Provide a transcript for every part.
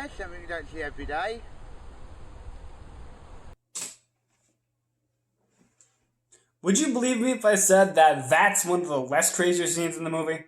Yeah, something you don't see every day. Would you believe me if I said that that's one of the less crazier scenes in the movie?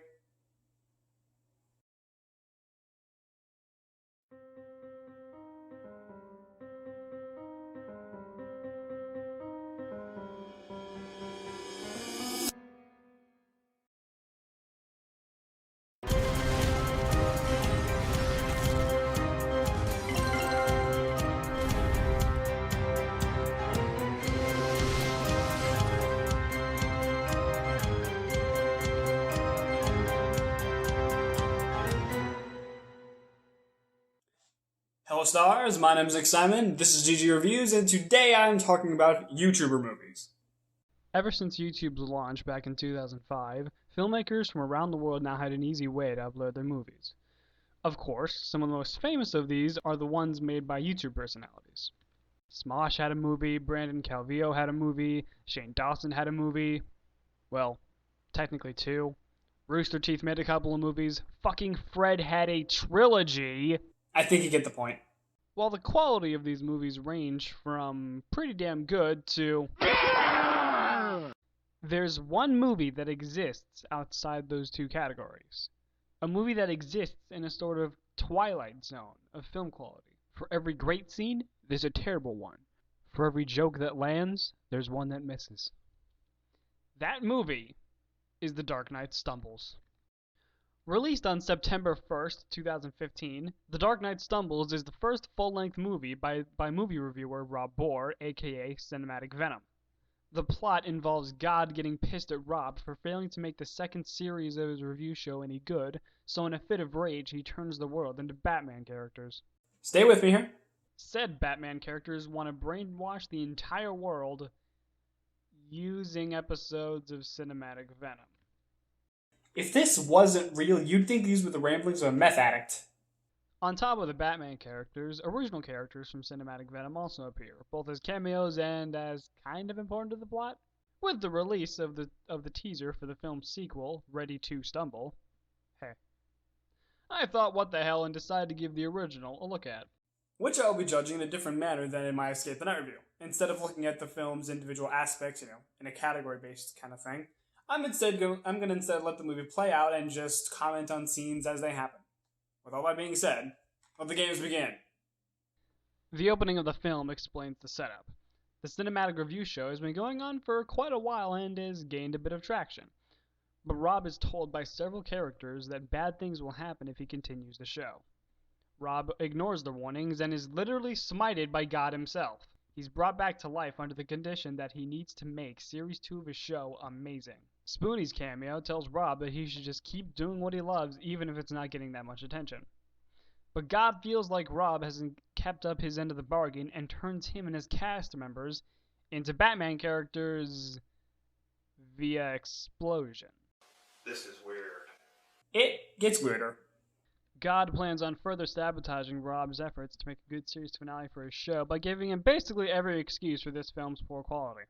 Hello stars, my name is Nick Simon, this is GG Reviews, and today I'm talking about YouTuber movies. Ever since YouTube's launch back in 2005, filmmakers from around the world now had an easy way to upload their movies. Of course, some of the most famous of these are the ones made by YouTube personalities. Smosh had a movie, Brandon Calvillo had a movie, Shane Dawson had a movie. Well, technically two. Rooster Teeth made a couple of movies. Fucking Fred had a trilogy. I think you get the point. While the quality of these movies range from pretty damn good to there's one movie that exists outside those two categories. A movie that exists in a sort of twilight zone of film quality. For every great scene, there's a terrible one. For every joke that lands, there's one that misses. That movie is The Dark Knight Stumbles. Released on September 1st, 2015, The Dark Knight Stumbles is the first full-length movie by movie reviewer Rob Bohr, aka Cinematic Venom. The plot involves God getting pissed at Rob for failing to make the second series of his review show any good, so in a fit of rage he turns the world into Batman characters. Stay with me here. Said Batman characters want to brainwash the entire world using episodes of Cinematic Venom. If this wasn't real, you'd think these were the ramblings of a meth addict. On top of the Batman characters, original characters from Cinematic Venom also appear, both as cameos and as kind of important to the plot. With the release of the teaser for the film's sequel, Ready to Stumble, I thought what the hell and decided to give the original a look at. Which I'll be judging in a different manner than in my Escape the Night review. Instead of looking at the film's individual aspects, in a category-based kind of thing, I'm going to instead let the movie play out and just comment on scenes as they happen. With all that being said, let the games begin. The opening of the film explains the setup. The cinematic review show has been going on for quite a while and has gained a bit of traction. But Rob is told by several characters that bad things will happen if he continues the show. Rob ignores the warnings and is literally smited by God himself. He's brought back to life under the condition that he needs to make Series 2 of his show amazing. Spoonie's cameo tells Rob that he should just keep doing what he loves even if it's not getting that much attention. But God feels like Rob hasn't kept up his end of the bargain and turns him and his cast members into Batman characters via explosion. This is weird. It gets weirder. God plans on further sabotaging Rob's efforts to make a good series finale for his show by giving him basically every excuse for this film's poor quality.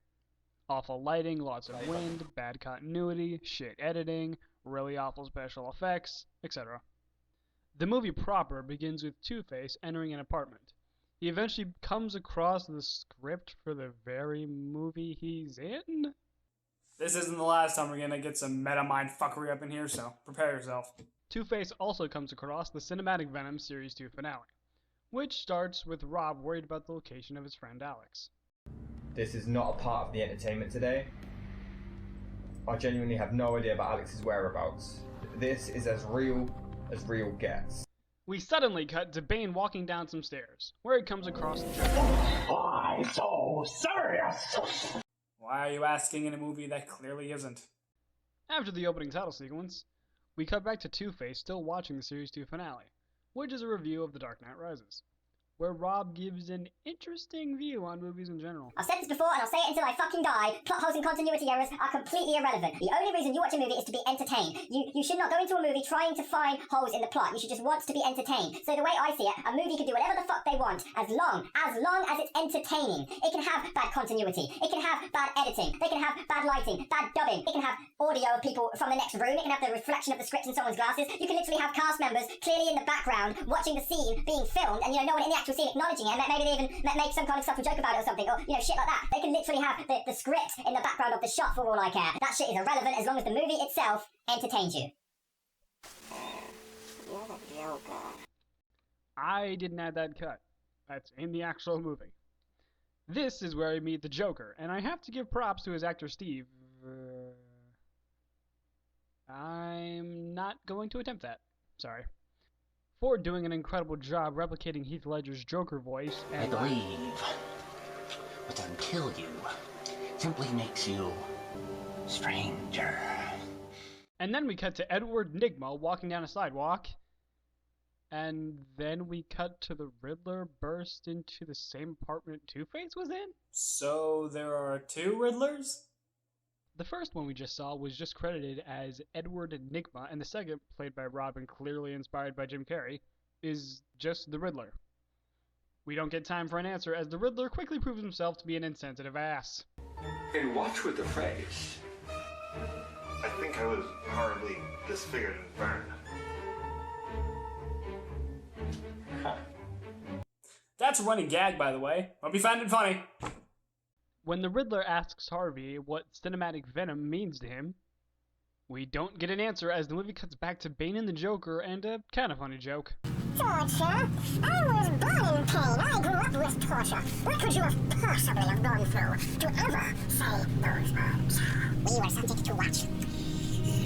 Awful lighting, lots of wind, bad continuity, shit editing, really awful special effects, etc. The movie proper begins with Two-Face entering an apartment. He eventually comes across the script for the very movie he's in? This isn't the last time we're going to get some meta mind fuckery up in here, so prepare yourself. Two-Face also comes across the Cinematic Venom Series 2 finale, which starts with Rob worried about the location of his friend Alex. This is not a part of the entertainment today. I genuinely have no idea about Alex's whereabouts. This is as real gets. We suddenly cut to Bane walking down some stairs, where he comes across the Joker. Why so serious? Why are you asking in a movie that clearly isn't? After the opening title sequence, we cut back to Two-Face still watching the Series 2 finale, which is a review of The Dark Knight Rises. where Rob gives an interesting view on movies in general. I've said this before and I'll say it until I fucking die. Plot holes and continuity errors are completely irrelevant. The only reason you watch a movie is to be entertained. You should not go into a movie trying to find holes in the plot. You should just want to be entertained. So the way I see it, a movie can do whatever the fuck they want as long as it's entertaining. It can have bad continuity. It can have bad editing. They can have bad lighting, bad dubbing. It can have audio of people from the next room. It can have the reflection of the script in someone's glasses. You can literally have cast members clearly in the background watching the scene being filmed and no one in the actual scene acknowledging it. Maybe they even make some kind of subtle joke about it or something, or shit like that. They can literally have the script in the background of the shot for all I care. That shit is irrelevant as long as the movie itself entertains you. You're the Joker. I didn't add that cut. That's in the actual movie. This is where I meet the Joker, and I have to give props to his actor Steve. I'm not going to attempt that. Sorry. For doing an incredible job replicating Heath Ledger's Joker voice. I believe what until you simply makes you stranger. And then we cut to Edward Nygma walking down a sidewalk. And then we cut to the Riddler burst into the same apartment Two-Face was in? So there are two Riddlers? The first one we just saw was just credited as Edward Nygma, and the second, played by Robin, clearly inspired by Jim Carrey, is just the Riddler. We don't get time for an answer, as the Riddler quickly proves himself to be an insensitive ass. And watch with the phrase. I think I was horribly disfigured and burned. That's a running gag, by the way. Hope you find it funny. When the Riddler asks Harvey what cinematic venom means to him, we don't get an answer as the movie cuts back to Bane and the Joker and a kind of funny joke. Torture? I was born in pain. I grew up with torture. What could you have possibly have gone through to ever say those words? We were subject to watch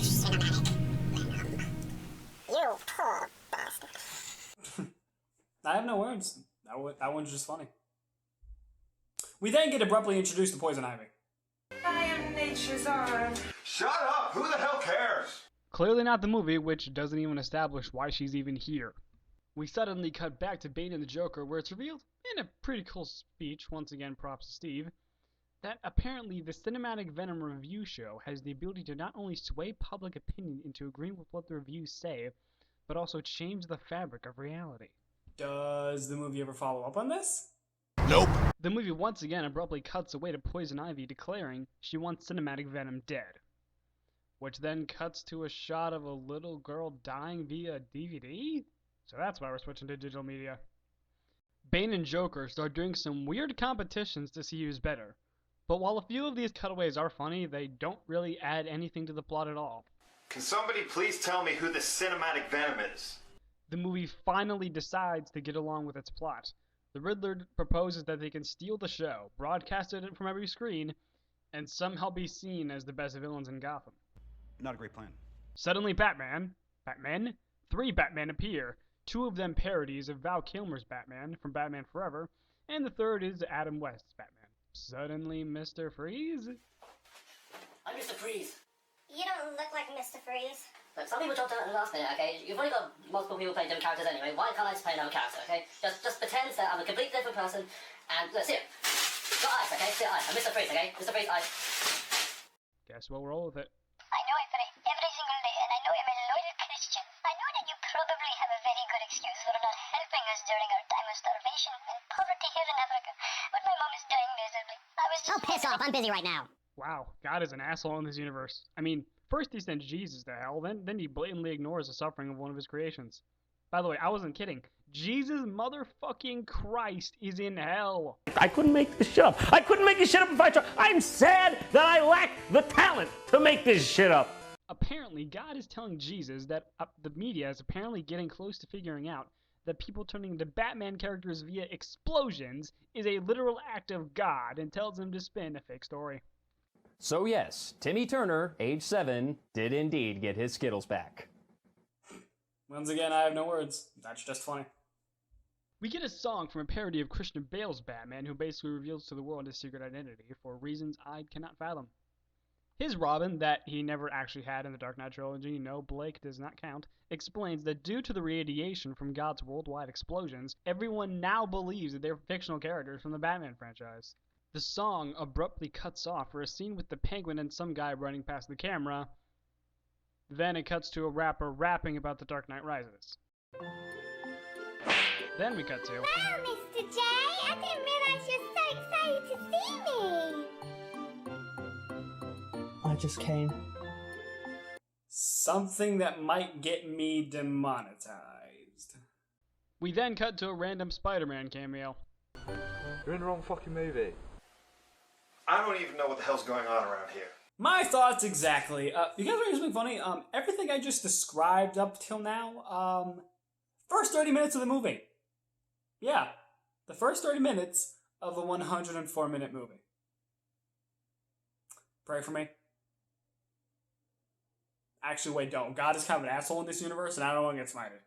cinematic venom. You poor bastard. I have no words. That one's just funny. We then get abruptly introduced to Poison Ivy. I am nature's arm. Shut up! Who the hell cares? Clearly not the movie, which doesn't even establish why she's even here. We suddenly cut back to Bane and the Joker, where it's revealed, in a pretty cool speech, once again props to Steve, that apparently the Cinematic Venom review show has the ability to not only sway public opinion into agreeing with what the reviews say, but also change the fabric of reality. Does the movie ever follow up on this? Nope. The movie once again abruptly cuts away to Poison Ivy declaring she wants Cinematic Venom dead, which then cuts to a shot of a little girl dying via DVD? So that's why we're switching to digital media. Bane and Joker start doing some weird competitions to see who's better, but while a few of these cutaways are funny, they don't really add anything to the plot at all. Can somebody please tell me who the cinematic venom is? The movie finally decides to get along with its plot. The Riddler proposes that they can steal the show, broadcast it from every screen, and somehow be seen as the best villains in Gotham. Not a great plan. Suddenly three Batman appear. Two of them parodies of Val Kilmer's Batman from Batman Forever, and the third is Adam West's Batman. Suddenly Mr. Freeze? I'm Mr. Freeze. You don't look like Mr. Freeze. Look, some people dropped out in the last minute, okay? You've already got multiple people playing different characters anyway. Why can't I just play another character, okay? Just pretend that I'm a completely different person, and let's see it. Got eyes, okay? See eyes. I'm Mr. Freeze, okay? Mr. Freeze, eyes. Guess we'll roll with it. I know I pray every single day, and I know I'm a loyal Christian. I know that you probably have a very good excuse for not helping us during our time of starvation and poverty here in Africa, but my mom is dying miserably. I was just... Oh, piss off. I'm busy right now. Wow, God is an asshole in this universe. I mean, first he sends Jesus to hell, then he blatantly ignores the suffering of one of his creations. By the way, I wasn't kidding. Jesus motherfucking Christ is in hell. I couldn't make this shit up. I couldn't make this shit up if I tried. I'm sad that I lack the talent to make this shit up. Apparently, God is telling Jesus that the media is apparently getting close to figuring out that people turning into Batman characters via explosions is a literal act of God, and tells him to spin a fake story. So yes, Timmy Turner, age 7, did indeed get his Skittles back. Once again, I have no words. That's just funny. We get a song from a parody of Christian Bale's Batman, who basically reveals to the world his secret identity for reasons I cannot fathom. His Robin, that he never actually had in the Dark Knight trilogy, no, Blake does not count, explains that due to the radiation from God's worldwide explosions, everyone now believes that they're fictional characters from the Batman franchise. The song abruptly cuts off for a scene with the Penguin and some guy running past the camera. Then it cuts to a rapper rapping about the Dark Knight Rises. Then we cut to... Wow, Mr. J! I didn't realize you're so excited to see me! I just came. Something that might get me demonetized. We then cut to a random Spider-Man cameo. You're in the wrong fucking movie. I don't even know what the hell's going on around here. My thoughts exactly. You guys want to hear something funny? Everything I just described up till now, first 30 minutes of the movie. Yeah, the first 30 minutes of the 104-minute movie. Pray for me. Actually, wait, don't. God is kind of an asshole in this universe, and I don't want to get smited.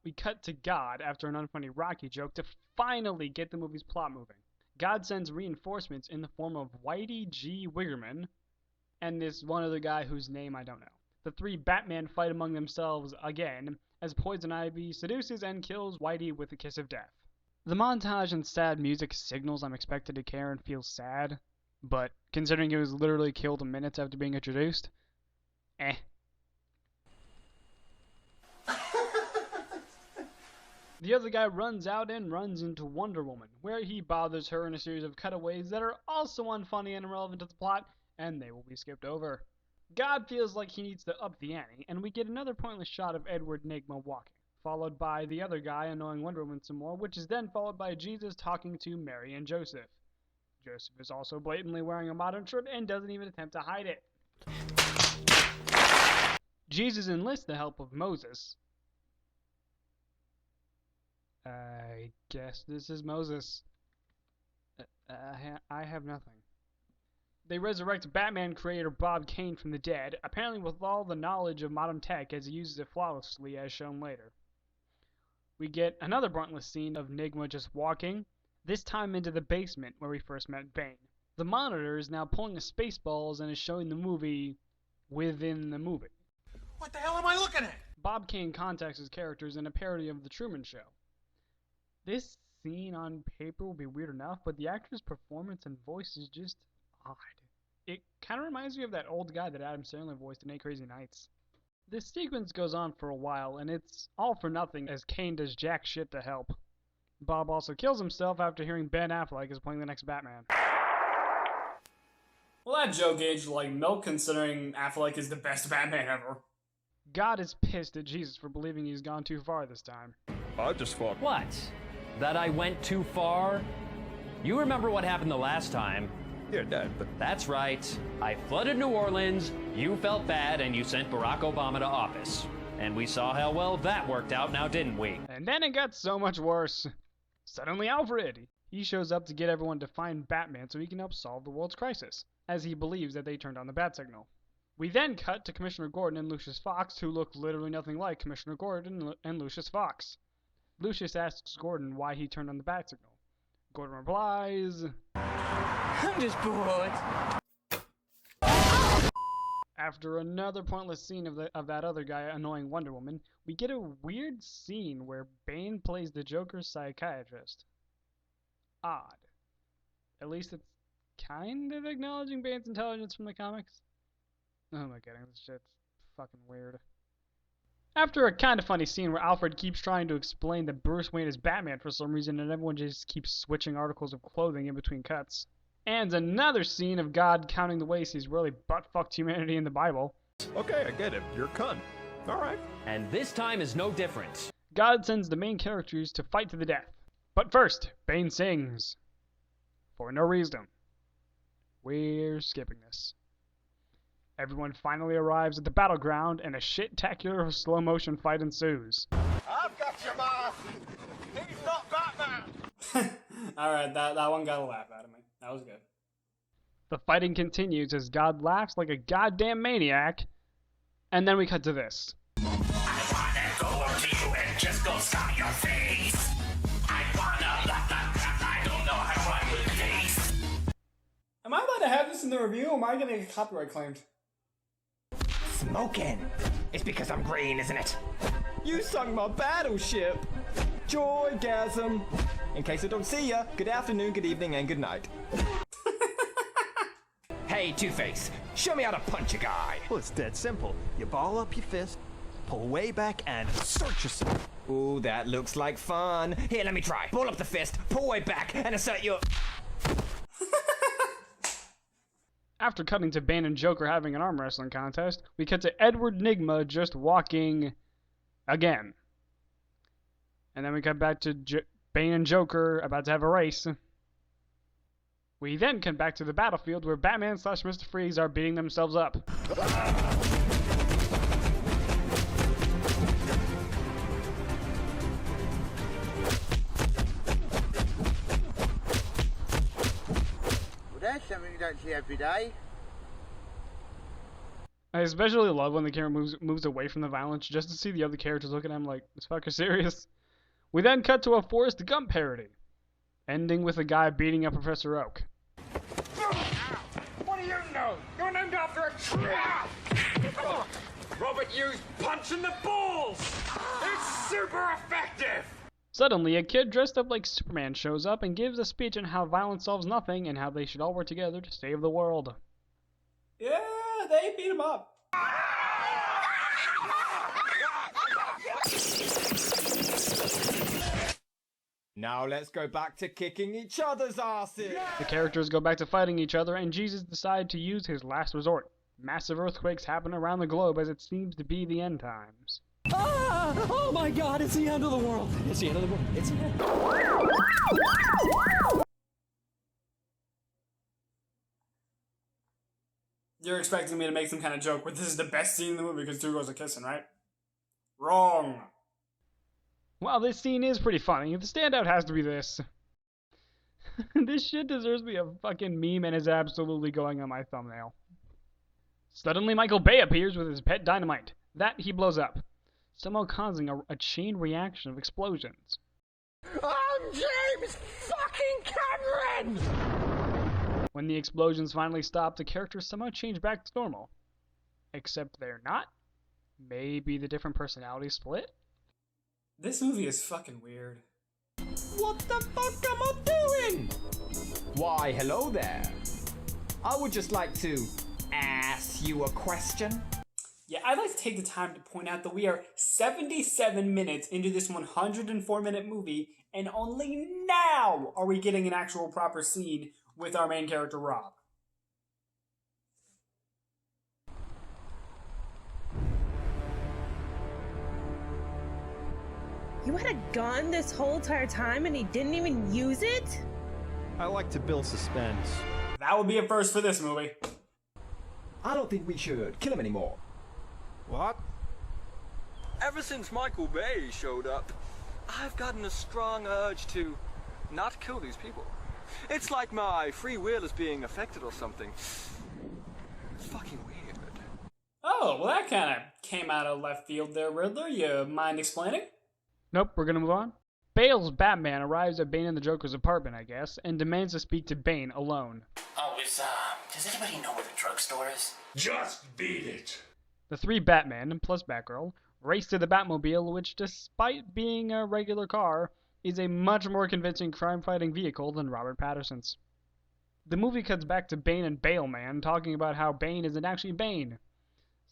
We cut to God after an unfunny Rocky joke to finally get the movie's plot moving. God sends reinforcements in the form of Whitey G. Wiggerman and this one other guy whose name I don't know. The three Batman fight among themselves again as Poison Ivy seduces and kills Whitey with a kiss of death. The montage and sad music signals I'm expected to care and feel sad, but considering he was literally killed minutes after being introduced, eh. The other guy runs out and runs into Wonder Woman, where he bothers her in a series of cutaways that are also unfunny and irrelevant to the plot, and they will be skipped over. God feels like he needs to up the ante, and we get another pointless shot of Edward Nygma walking, followed by the other guy annoying Wonder Woman some more, which is then followed by Jesus talking to Mary and Joseph. Joseph is also blatantly wearing a modern shirt and doesn't even attempt to hide it. Jesus enlists the help of Moses. I guess this is Moses. I have nothing. They resurrect Batman creator Bob Kane from the dead, apparently with all the knowledge of modern tech as he uses it flawlessly as shown later. We get another pointless scene of Nygma just walking, this time into the basement where we first met Bane. The monitor is now pulling the Spaceballs and is showing the movie within the movie. What the hell am I looking at? Bob Kane contacts his characters in a parody of The Truman Show. This scene on paper will be weird enough, but the actor's performance and voice is just odd. It kind of reminds me of that old guy that Adam Sandler voiced in 8 Crazy Nights. This sequence goes on for a while, and it's all for nothing as Kane does jack shit to help. Bob also kills himself after hearing Ben Affleck is playing the next Batman. Well, that joke aged like milk considering Affleck is the best Batman ever. God is pissed at Jesus for believing he's gone too far this time. I just thought... What? That I went too far? You remember what happened the last time. You're dead, but... That's right. I flooded New Orleans, you felt bad, and you sent Barack Obama to office. And we saw how well that worked out now, didn't we? And then it got so much worse. Suddenly Alfred! He shows up to get everyone to find Batman so he can help solve the world's crisis, as he believes that they turned on the bat signal. We then cut to Commissioner Gordon and Lucius Fox, who look literally nothing like Commissioner Gordon and Lucius Fox. Lucius asks Gordon why he turned on the bat signal. Gordon replies, "I'm just bored." After another pointless scene of that other guy annoying Wonder Woman, we get a weird scene where Bane plays the Joker's psychiatrist. Odd. At least it's kind of acknowledging Bane's intelligence from the comics. Oh my god, this shit's fucking weird. After a kind of funny scene where Alfred keeps trying to explain that Bruce Wayne is Batman for some reason and everyone just keeps switching articles of clothing in between cuts. And another scene of God counting the ways he's really butt-fucked humanity in the Bible. Okay, I get it. You're a cunt. Alright. And this time is no different. God sends the main characters to fight to the death. But first, Bane sings. For no reason. We're skipping this. Everyone finally arrives at the battleground, and a shit-tacular slow-motion fight ensues. I've got you, Ma! He's not Batman! Alright, that one got a laugh out of me. That was good. The fighting continues as God laughs like a goddamn maniac, and then we cut to this. I wanna go over to you and just go stop your face. I wanna I don't know how I would face. Am I allowed to have this in the review, or am I going to get copyright claimed? Smoking. It's because I'm green, isn't it? You sunk my battleship. Joygasm. In case I don't see ya, good afternoon, good evening, and good night. Hey, Two-Face, show me how to punch a guy. Well, it's dead simple. You ball up your fist, pull way back, and assert yourself. Ooh, that looks like fun. Here, let me try. Ball up the fist, pull way back, and assert your... After cutting to Bane and Joker having an arm wrestling contest, we cut to Edward Nygma just walking again. And then we cut back to Bane and Joker about to have a race. We then cut back to the battlefield where Batman / Mr. Freeze are beating themselves up. Well, that's something you don't see every day. I especially love when the camera moves away from the violence just to see the other characters look at him like, this fucker serious? We then cut to a Forrest Gump parody, ending with a guy beating up Professor Oak. What do you know? You're named after a tree! Robert used punch in the balls! It's super effective! Suddenly, a kid dressed up like Superman shows up and gives a speech on how violence solves nothing and how they should all work together to save the world. Yeah, they beat him up. Now let's go back to kicking each other's asses. The characters go back to fighting each other, and Jesus decides to use his last resort. Massive earthquakes happen around the globe as it seems to be the end times. Ah! Oh my god, it's the end of the world! It's the end of the world. It's the end. You're expecting me to make some kind of joke where this is the best scene in the movie because two girls are kissing, right? Wrong. While this scene is pretty funny, the standout has to be this. This shit deserves to be a fucking meme and is absolutely going on my thumbnail. Suddenly Michael Bay appears with his pet dynamite. That he blows up, somehow causing a chain reaction of explosions. I'm James fucking Cameron! When the explosions finally stop, the characters somehow change back to normal. Except they're not? Maybe the different personalities split? This movie is fucking weird. What the fuck am I doing? Why, hello there. I would just like to ask you a question. Yeah, I'd like to take the time to point out that we are 77 minutes into this 104-minute movie, and only now are we getting an actual proper scene with our main character, Rob. You had a gun this whole entire time and he didn't even use it? I like to build suspense. That would be a first for this movie. I don't think we should kill him anymore. What? Ever since Michael Bay showed up, I've gotten a strong urge to not kill these people. It's like my free will is being affected or something. It's fucking weird. Oh, well that kind of came out of left field there, Riddler. You mind explaining? Nope, we're gonna move on. Bale's Batman arrives at Bane and the Joker's apartment, I guess, and demands to speak to Bane alone. Oh, does anybody know where the drugstore is? Just beat it! The three Batmen, plus Batgirl, race to the Batmobile, which, despite being a regular car, is a much more convincing crime-fighting vehicle than Robert Pattinson's. The movie cuts back to Bane and Baleman talking about how Bane isn't actually Bane.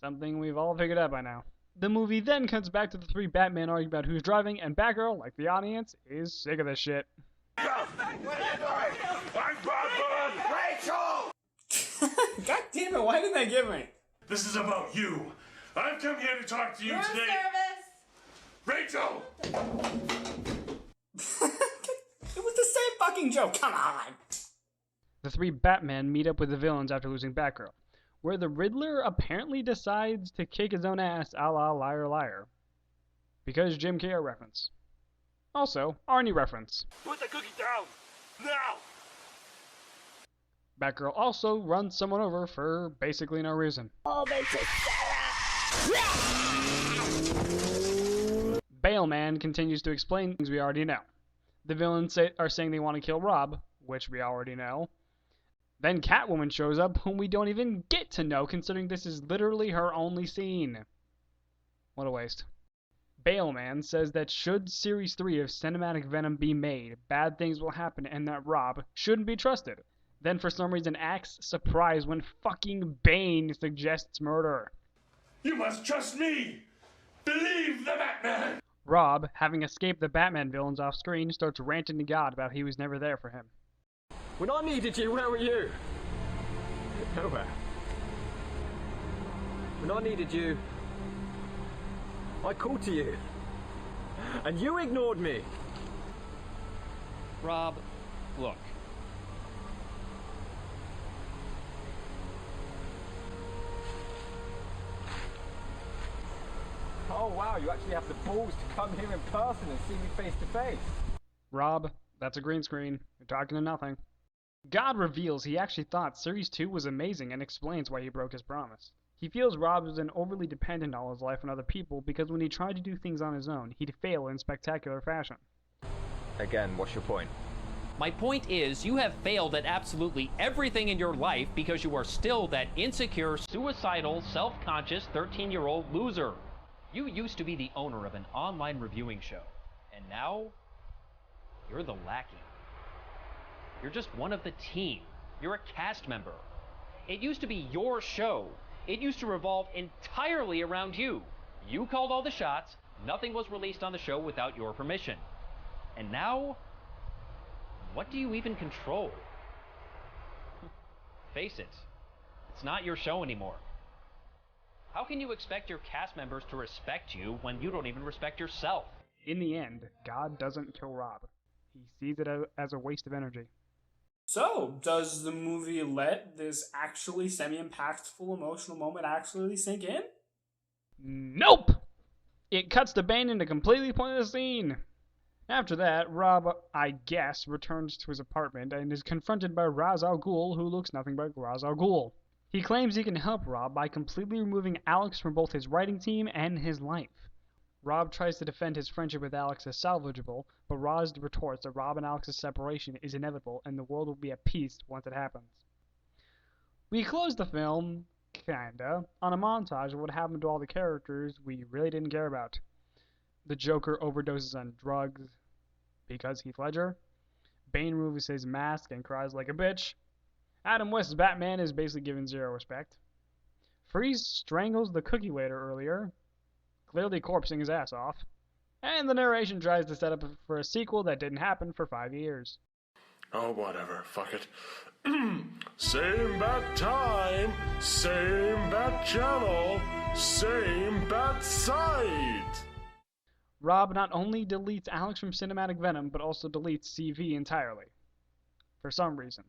Something we've all figured out by now. The movie then cuts back to the three Batmen arguing about who's driving, and Batgirl, like the audience, is sick of this shit. I'm Batman! Rachel! God damn it, why didn't they give me? This is about you. I've come here to talk to you today. Rachel! It was the same fucking joke, come on! The three Batmen meet up with the villains after losing Batgirl, where the Riddler apparently decides to kick his own ass a la Liar Liar. Because Jim Carrey reference. Also, Arnie reference. Put the cookie down! Now! Batgirl also runs someone over for basically no reason. Baleman continues to explain things we already know. The villains are saying they want to kill Rob, which we already know. Then Catwoman shows up, whom we don't even get to know, considering this is literally her only scene. What a waste. Baleman says that should Series 3 of Cinematic Venom be made, bad things will happen and that Rob shouldn't be trusted. Then for some reason acts surprised when fucking Bane suggests murder. You must trust me! Believe the Batman! Rob, having escaped the Batman villains off screen, starts ranting to God about he was never there for him. When I needed you, where were you? Nowhere. When I needed you, I called to you. And you ignored me. Rob, look. Oh wow, you actually have the balls to come here in person and see me face to face. Rob, that's a green screen. You're talking to nothing. God reveals he actually thought Series 2 was amazing and explains why he broke his promise. He feels Rob has been overly dependent all his life on other people because when he tried to do things on his own, he'd fail in spectacular fashion. Again, what's your point? My point is, you have failed at absolutely everything in your life because you are still that insecure, suicidal, self-conscious 13-year-old loser. You used to be the owner of an online reviewing show, and now you're the lackey. You're just one of the team. You're a cast member. It used to be your show. It used to revolve entirely around you. You called all the shots. Nothing was released on the show without your permission. And now, what do you even control? Face it, it's not your show anymore. How can you expect your cast members to respect you when you don't even respect yourself? In the end, God doesn't kill Rob. He sees it as a waste of energy. So, does the movie let this actually semi-impactful emotional moment actually sink in? Nope! It cuts to Bane in a completely pointless scene. After that, Rob, I guess, returns to his apartment and is confronted by Ra's al Ghul, who looks nothing but Ra's al Ghul. He claims he can help Rob by completely removing Alex from both his writing team and his life. Rob tries to defend his friendship with Alex as salvageable, but Ra's retorts that Rob and Alex's separation is inevitable and the world will be at peace once it happens. We close the film, kinda, on a montage of what happened to all the characters we really didn't care about. The Joker overdoses on drugs because Heath Ledger. Bane removes his mask and cries like a bitch. Adam West's Batman is basically given zero respect. Freeze strangles the cookie waiter earlier, clearly corpsing his ass off. And the narration tries to set up for a sequel that didn't happen for 5 years. Oh, whatever. Fuck it. Same bat time, same bat channel, same bat site. Rob not only deletes Alex from Cinematic Venom, but also deletes CV entirely. For some reason.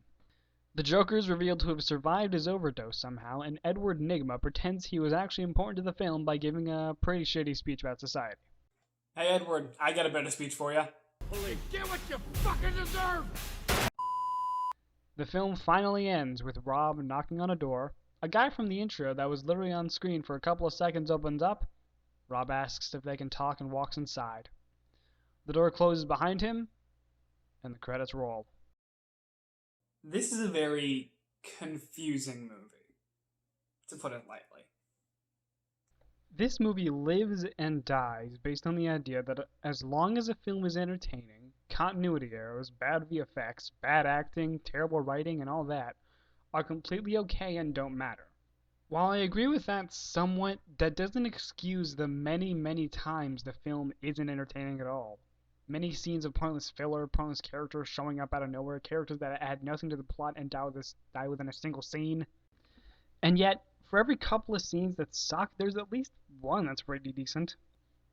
The Joker is revealed to have survived his overdose somehow, and Edward Nygma pretends he was actually important to the film by giving a pretty shitty speech about society. Hey Edward, I got a better speech for you. Get what you fucking deserve! The film finally ends with Rob knocking on a door. A guy from the intro that was literally on screen for a couple of seconds opens up. Rob asks if they can talk and walks inside. The door closes behind him, and the credits roll. This is a very confusing movie, to put it lightly. This movie lives and dies based on the idea that as long as a film is entertaining, continuity errors, bad VFX, bad acting, terrible writing, and all that are completely okay and don't matter. While I agree with that somewhat, that doesn't excuse the many, many times the film isn't entertaining at all. Many scenes of pointless filler, pointless characters showing up out of nowhere, characters that add nothing to the plot and die within a single scene. And yet, for every couple of scenes that suck, there's at least one that's pretty decent.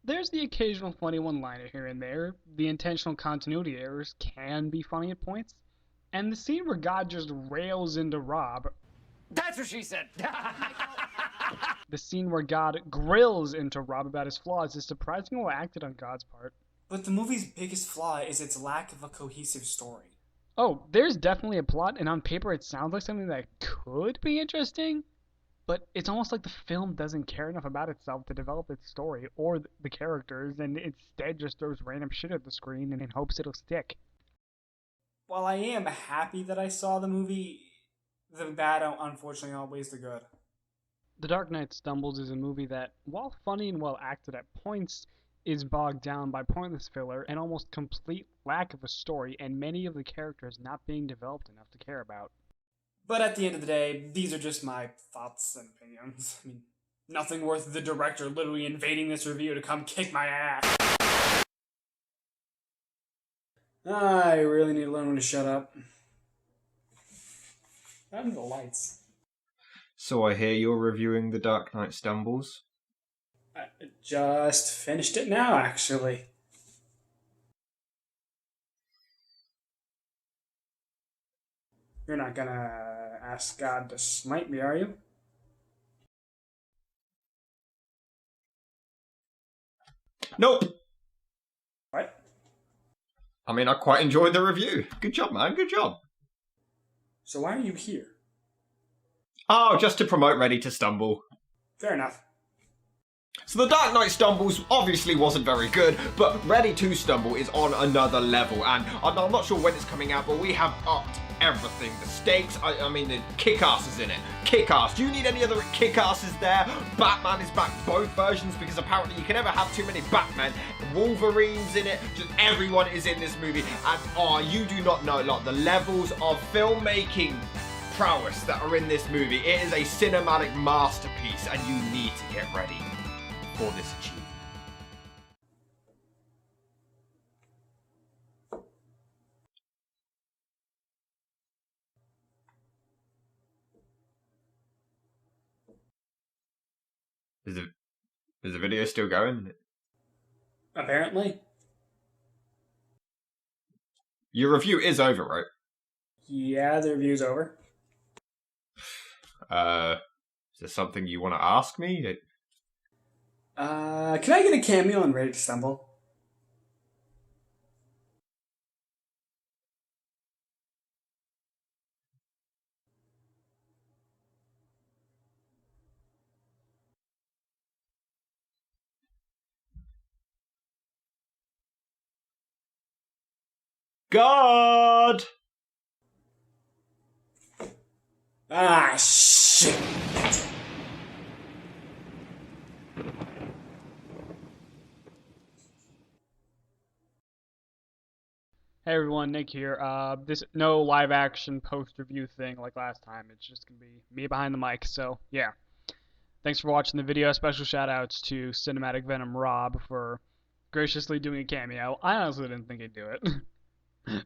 There's the occasional funny one-liner here and there, the intentional continuity errors can be funny at points, and the scene where God just rails into Rob. That's what she said! The scene where God grills into Rob about his flaws is surprisingly well acted on God's part. But the movie's biggest flaw is its lack of a cohesive story. Oh, there's definitely a plot, and on paper it sounds like something that could be interesting, but it's almost like the film doesn't care enough about itself to develop its story or the characters, and instead just throws random shit at the screen and in hopes it'll stick. While I am happy that I saw the movie, the bad are unfortunately outweighs the good. The Dark Knight Stumbles is a movie that, while funny and well acted at points, is bogged down by pointless filler and almost complete lack of a story, and many of the characters not being developed enough to care about. But at the end of the day, these are just my thoughts and opinions. I mean, nothing worth the director literally invading this review to come kick my ass. I really need to learn when to shut up. I'm the lights. So I hear you're reviewing The Dark Knight Stumbles? I just finished it now, actually. You're not gonna ask God to smite me, are you? Nope. What? I mean, I quite enjoyed the review. Good job, man. Good job. So why are you here? Oh, just to promote Ready to Stumble. Fair enough. So The Dark Knight Stumbles obviously wasn't very good, but Ready to Stumble is on another level, and I'm not sure when it's coming out, but we have upped everything. The stakes, I mean, the kick-ass is in it. Kick-ass. Do you need any other kick-asses there? Batman is back, both versions, because apparently you can never have too many Batman. Wolverine's in it, just everyone is in this movie, and you do not know, like, the levels of filmmaking prowess that are in this movie. It is a cinematic masterpiece, and you need to get ready for this achievement. Is the video still going? Apparently. Your review is over, right? Yeah, the review's over. Is there something you want to ask me? Can I get a cameo on Ready to Stumble? God! Ah, shit! Hey everyone, Nick here. This no live action post review thing like last time. It's just gonna be me behind the mic. So yeah, thanks for watching the video. Special shout outs to Cinematic Venom Rob for graciously doing a cameo. I honestly didn't think he'd do it.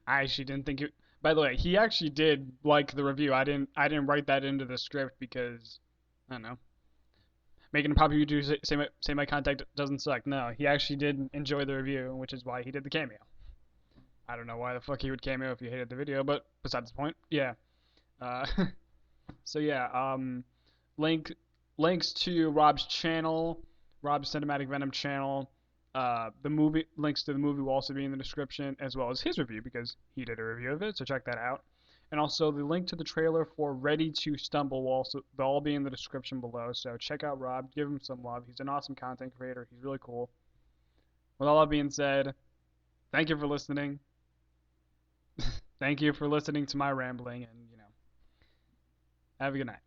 I actually didn't think it. By the way, he actually did like the review. I didn't write that into the script because I don't know. Making a popular YouTuber say my contact doesn't suck. No, he actually did enjoy the review, which is why he did the cameo. I don't know why the fuck he would cameo if he hated the video, but besides the point, yeah. So yeah, links to Rob's channel, Rob's Cinematic Venom channel, links to the movie will also be in the description, as well as his review, because he did a review of it, so check that out. And also the link to the trailer for Ready to Stumble will also they'll all be in the description below, so check out Rob, give him some love. He's an awesome content creator, he's really cool. With all that being said, thank you for listening. Thank you for listening to my rambling, and, have a good night.